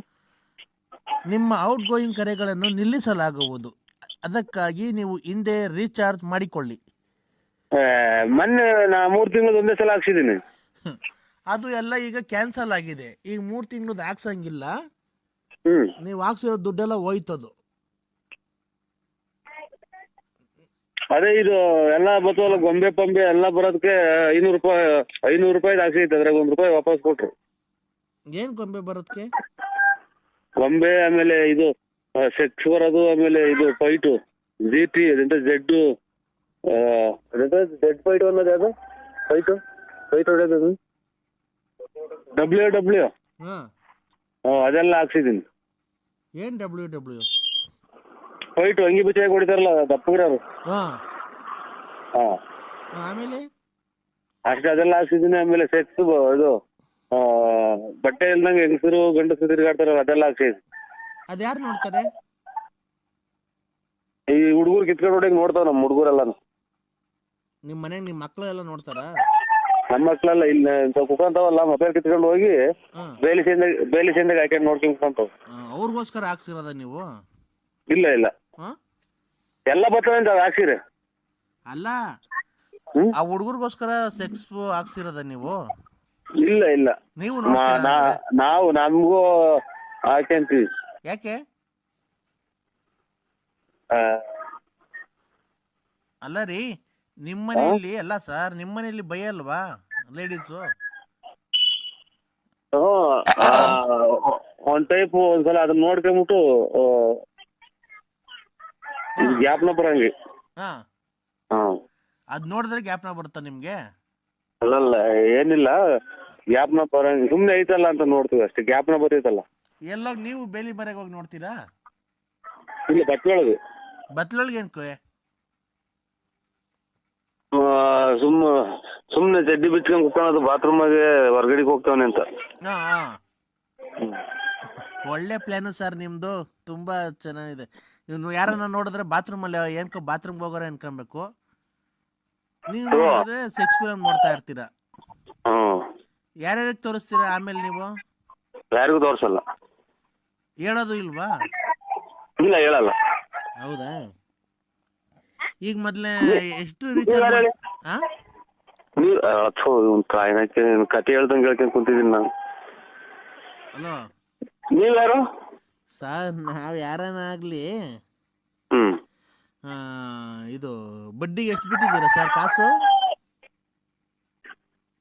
ನಿಮ್ಮ ಔಟ್ಗೋಯಿಂಗ್ ಕರೆಗಳನ್ನು ನಿಲ್ಲಿಸಲಾಗುವುದು. ಅದಕ್ಕಾಗಿ ನೀವು ಹಿಂದೆ ರೀಚಾರ್ಜ್ ಮಾಡಿಕೊಳ್ಳಿ. ಮೊನ್ನೆ ನಾ 3 ತಿಂಗಳು ಒಂದೇ ಸಲ ಹಾಕ್ಸಿದ್ದೀನಿ. ಅದು ಎಲ್ಲ ಈಗ ಕ್ಯಾನ್ಸಲ್ ಆಗಿದೆ. ಈಗ 3 ತಿಂಗಳದ್ದು ಹಾಕ್ಸಂಗಿಲ್ಲ. ನೀವು ಹಾಕ್ಸಿರೋ ದುಡ್ಡೆಲ್ಲ ಹೋಯ್ತದು. ಅದೇ ಇದು ಎಲ್ಲ ಬತ್ತವಲ್ಲ ಗೊಂಬೆ ಪಂಬೆ ಎಲ್ಲ ಬರೋದಕ್ಕೆ 500 ರೂಪಾಯಿ ಹಾಕ್ಸಿತ್ತು. ಅದ್ರಾಗ ₹1 ವಾಪಸ್ ಕೊಟ್ರು. ಏನ್ ಗೊಂಬೆ ಬರೋದಕ್ಕೆ? ಗೊಂಬೆ, ಆಮೇಲೆ ಇದು ಸೆಕ್ಸ್ ಬರೋದು, ಆಮೇಲೆ ಇದು ಫೈಟು GT ಜೆಡ್ ಫೈಟ್ ಅನ್ನೋದು ಯಾವುದು ಫೈಟ್ ಹೊಡೆಯೋದು WW ಅದೆಲ್ಲ ಹಾಕ್ಸಿದ್ದೀನಿ. ಏನ್ WW ಫೈಟು ಅಂಗಿ ಬಿಚ್ಚಾಗಿ ಹೊಡಿತಾರಲ್ಲ ದಪ್ಪಗಿರೋರು. ಆಮೇಲೆ ಅಷ್ಟೇ ಅದೆಲ್ಲ ಹಾಕ್ಸಿದ್ದೀನಿ. ಆಮೇಲೆ ಸೆಕ್ಸ್ ಇದು ಬಟ್ಟೆ ಇಲ್ದಂಗೆ ಹೆಂಗಸರು ಗಂಡಸರು ತಿರುಗಾಡ್ತಾರಲ್ಲ ಅದೆಲ್ಲ ಹಾಕ್ಸಿದ್ದೀನಿ. ಅದ್ಯಾರು ನೋಡ್ತಾರೆ? ಈ ಹುಡುಗರು ಕಿತ್ಕೊಂಡು ಹೊಡೆಗೆ ನೋಡ್ತಾವ ನಮ್ಮ ಹುಡುಗರೆಲ್ಲಾನು. ನಿಮ್ಮ ಮನೆಗೆ ನಿಮ್ಮ ಮಕ್ಕಳೆಲ್ಲ ನೋಡ್ತಾರಾ? ನಮ್ಮ ಮಕ್ಳೆಲ್ಲ ಇಲ್ಲಿ ಕುತ್ಕೊಂತಾವಲ್ಲ ಮೊಬೈಲ್ ಕಿತ್ಕೊಂಡು ಹೋಗಿ ಬೇಲಿ ಸೇಂದಾಗ ಹಾಕೊಂಡು ನೋಡ್ಕೊಂಡ್ ಕುತ್ಕೊಂತಾವ. ಅವ್ರಿಗೋಸ್ಕರ ಹಾಕ್ಸಿರೋದ ನೀವು? ಇಲ್ಲ ಎಲ್ಲ ಬರ್ತವೆ ಅಂತ ಹಾಕ್ಸಿರಿ. ಅಲ್ಲ ಆ ಹುಡುಗರಿಗೋಸ್ಕರ ಸೆಕ್ಸ್ ಹಾಕ್ಸಿರೋದ ನೀವು? ಇಲ್ಲ ನೀವು ನಾವು ನಮಗೂ ಹಾಕ್ಯಂತೀವಿ. ಯಾಕೆ? ಅಲ್ಲ ರೀ, ನಿಮ್ಮ ಮನೆಯಲ್ಲಿ ಅಲ್ಲ ಸರ್, ನಿಮ್ಮ ಮನೆಯಲ್ಲಿ ಬೈಯಲ್ವಾ ಲೇಡೀಸು? ಒಂದ್ ಟೈಪ್ ಒಂದ್ಸಲ ಅದನ್ನ ನೋಡ್ಕೊಂಬಿಟ್ಟು ಜ್ಞಾಪನ ಬರಂಗಿ. ಅದ್ ನೋಡಿದ್ರೆ ಜ್ಞಾಪನ ಬರುತ್ತಾ ನಿಮ್ಗೆ? ಅಲ್ಲಲ್ಲ ಏನಿಲ್ಲ, ಜ್ಞಾಪನ ಬರಂಗಿ ಸುಮ್ನೆ ಐತಲ್ಲ ಅಂತ ನೋಡ್ತೀವಿ ಅಷ್ಟೇ. ಜ್ಞಾಪನ ಬರ್ತೈತಲ್ಲ. ಎಲ್ಲೋಗ್ ನೀವು ಬೇಲಿ ಮರೆಗೆ ಹೋಗಿ ನೋಡ್ತೀರಾ? ಇಲ್ಲ, ಬಟ್ಲೊಳಗೆ ಏನ್ ಸುಮ್ನೆ ಚಡ್ಡಿ ಬಿಚ್ಕೊಂಡ್ ಕುತ್ಕೊಳ್ಳೋದು ಬಾತ್ರೂಮ್ಗೆ ಹೊರಗಡೆಗೆ ಹೋಗ್ತಾವನೆ ಅಂತ. ಒಳ್ಳೆ ಪ್ಲಾನು ಸರ್ ನಿಮ್ದು, ತುಂಬಾ ಚೆನ್ನಾಗಿದೆ. ಇವ್ನು ಯಾರನ್ನ ನೋಡಿದ್ರೆ ಬಾತ್ರೂಮ್ ಅಲ್ಲಿ ಏನ್ಕೋ ಬಾತ್ರೂಮ್ಗೆ ಹೋಗೋರೆ ಅನ್ಕೊಬೇಕು, ನೀವು ನೋಡಿದ್ರೆ ಸೆಕ್ಸ್ ಫಿಲಮ್ ನೋಡ್ತಾ ಇರ್ತೀರಾ. ಯಾರ್ಯಾರಿಗೆ ತೋರಿಸ್ತೀರಾ ಆಮೇಲೆ ನೀವು? ಯಾರಿಗೂ ತೋರ್ಸಲ್ಲ. ಹೇಳೋದು ಇಲ್ವಾ? ಇಲ್ಲ, ಹೇಳಲ್ಲ. ಹೌದಾ? ಈಗ ಮೊದ್ಲೇ ಎಷ್ಟು ರೀಚಾರ್ಜ್ ಕತೆ ಹೇಳ್ದಂಗೆ ಹೇಳ್ಕೊಂಡ್ ಕುಂತಿದ್ದೀನಿ ನಾನು. ಹಲೋ, ನೀವ್ಯಾರು ಸರ್? ನಾವ್ ಯಾರನ್ನ ಆಗ್ಲಿ ಇದು ಬಡ್ಡಿಗೆ ಎಷ್ಟು ಬಿಟ್ಟಿದ್ದೀರಾ ಸರ್ ಕಾಸು?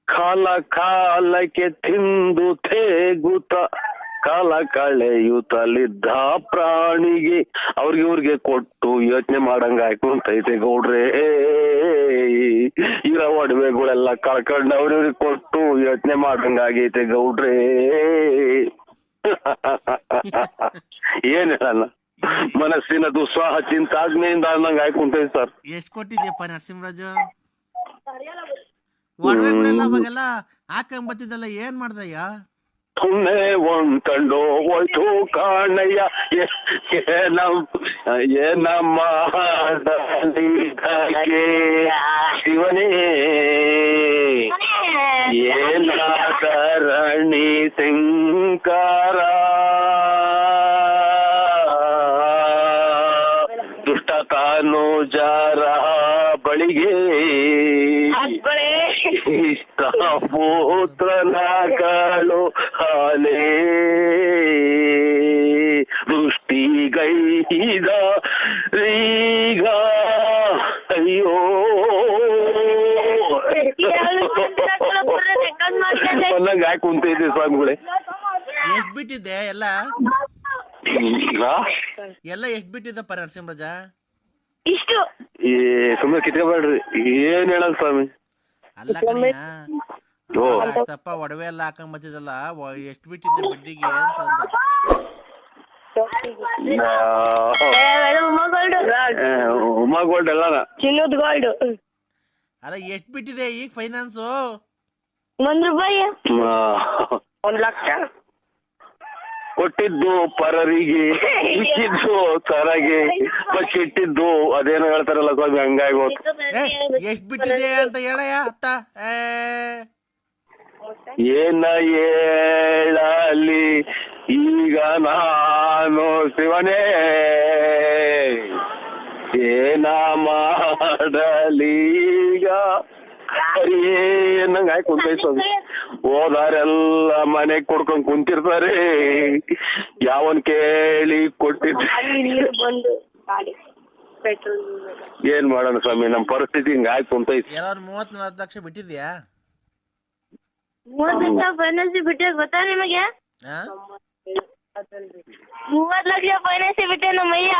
ಕಾಲ ಕಾಲಕ್ಕೆ ತಿಂದು ತೇಗುತ್ತ ಕಾಲ ಕಳೆಯುತ್ತಲಿದ್ದ ಪ್ರಾಣಿಗೆ ಇವ್ರಿಗೆ ಕೊಟ್ಟು ಯೋಚನೆ ಮಾಡಂಗ ಹಾಕುಂತೈತೆ ಗೌಡ್ರೆ. ಇರೋ ಒಡವೆಗಳೆಲ್ಲ ಕಳ್ಕೊಂಡು ಅವ್ರಿವ್ರಿಗೆ ಕೊಟ್ಟು ಯೋಚನೆ ಮಾಡಂಗ ಆಗೈತೆ ಗೌಡ್ರೆ. ಏನ್ ಹೇಳಲ್ಲ, ಮನಸ್ಸಿನ ದುಸ್ಸಾಹ ಚಿಂತಾಗ್ನೆಯಿಂದ ಅನ್ನಂಗ ಹಾಕುಂತೈತೆ ಸರ್. ಎಷ್ಟು ಕೊಟ್ಟಿದ್ಯಪ್ಪ ನರಸಿಂಹರಾಜು? ಒಡವೆಗಳೆಲ್ಲ ಅವಾಗೆಲ್ಲ ಹಾಕೊಂಬತ್ತಿದ್ದಲ್ಲ, ಏನ್ ಮಾಡ್ದಯ್ಯ? ಸುಮ್ಮನೆ ಒಂದ್ಕಂಡು ಹೋಯ್ತು ಕಾಣಯ್ಯ, ಏನಮ್ಮ ಶಿವನೇ ಏನಾದರಣಿ ಶಂಕರ ದುಷ್ಟ ತಾನು ಜಾರ ಬಳಿಗೆ ಪುತ್ರನ ಕಾಳು ಹಾಲೇ ವೃಷ್ಟಿಗೈದ ಈಗ ಅಯ್ಯೋ ಅನ್ನಂಗ ಯಾಕೆ ಕುಂತಿದ್ದೆ ಸ್ವಾಮಿಗಳೇ. ಎಷ್ಟ್ ಬಿಟ್ಟಿದ್ದೆ ಎಲ್ಲ ಎಷ್ಟ್ ಬಿಟ್ಟಿದ್ದಪ್ಪ ನರಸಿಂಹರಾಜ? ಇಷ್ಟು ಸುಮ್ಮನೆ ಕಿತ್ಕೊಬೇಡ್ರಿ, ಏನ್ ಹೇಳಲ್ ಸ್ವಾಮಿ. ಅಲ್ಲ ಕಣಯ್ಯ, ಅಷ್ಟಪ್ಪ ಒಡವೆ ಎಲ್ಲ ಹಾಕೊಂಡ್ ಬತ್ತಿದಲ್ಲ, ಎಷ್ಟು ಬಿಟ್ಟಿದ್ದೆ ಬಡ್ಡಿಗೆ ಅಂತ ಅಂದ. ಉಮಾ ಗೋಲ್ಡ್ ಎಲ್ಲ ಚಿನ್ನದ ಗೋಲ್ಡ್. ಅಲ್ಲ ಎಷ್ಟು ಬಿಟ್ಟಿದೆ ಈಗ ಫೈನಾನ್ಸು? ₹1. 1,00,000 ಕೊಟ್ಟಿದ್ದು ಪರರಿಗೆ, ಇಕ್ಕಿದ್ದು ತರಗೆ, ಬಚ್ಚಿಟ್ಟಿದ್ದು ಅದೇನೋ ಹೇಳ್ತಾರಲ್ಲ ಸ್ವಾಮಿ, ಹಂಗಾಗಿ ಎಷ್ಟ್ ಬಿಟ್ಟಿದೆ ಅಂತ ಹೇಳಯ್ಯ ಅತ್ತ. ಏನ ಹೇಳಲಿ ಈಗ ನಾನು ಶಿವನೇ, ಏನ ಮಾಡಲೀಗ ಏನಂಗ ಹಾಕಿ ಕುಂತೈತೆ. ಹೋದಾರೆಲ್ಲ ಮನೆಗ್ ಕೊಡ್ಕೊಂಡ್ ಕುಂತಿರ್ತಾರೆ, ಯಾವನ್ ಕೇಳಿ ಕೊಟ್ಟಿದ್ದ. ಏನ್ ಮಾಡೋಣ ಸ್ವಾಮಿ, ನಮ್ ಪರಿಸ್ಥಿತಿ ಹಿಂಗ ಆಯ್ತು ಕುಂತೈತಿ. 30-40 ಲಕ್ಷ ಬಿಟ್ಟಿದ್ಯಾ? 30 ಲಕ್ಷ ಫೈನಾನ್ಸ್ ಬಿಟ್ಟೆ ಗೊತ್ತಾ ನಿಮಗೆ? 30 ಲಕ್ಷ ಫೈನಾನ್ಸ್ ಬಿಟ್ಟೆ ನಮ್ಮಯ್ಯ.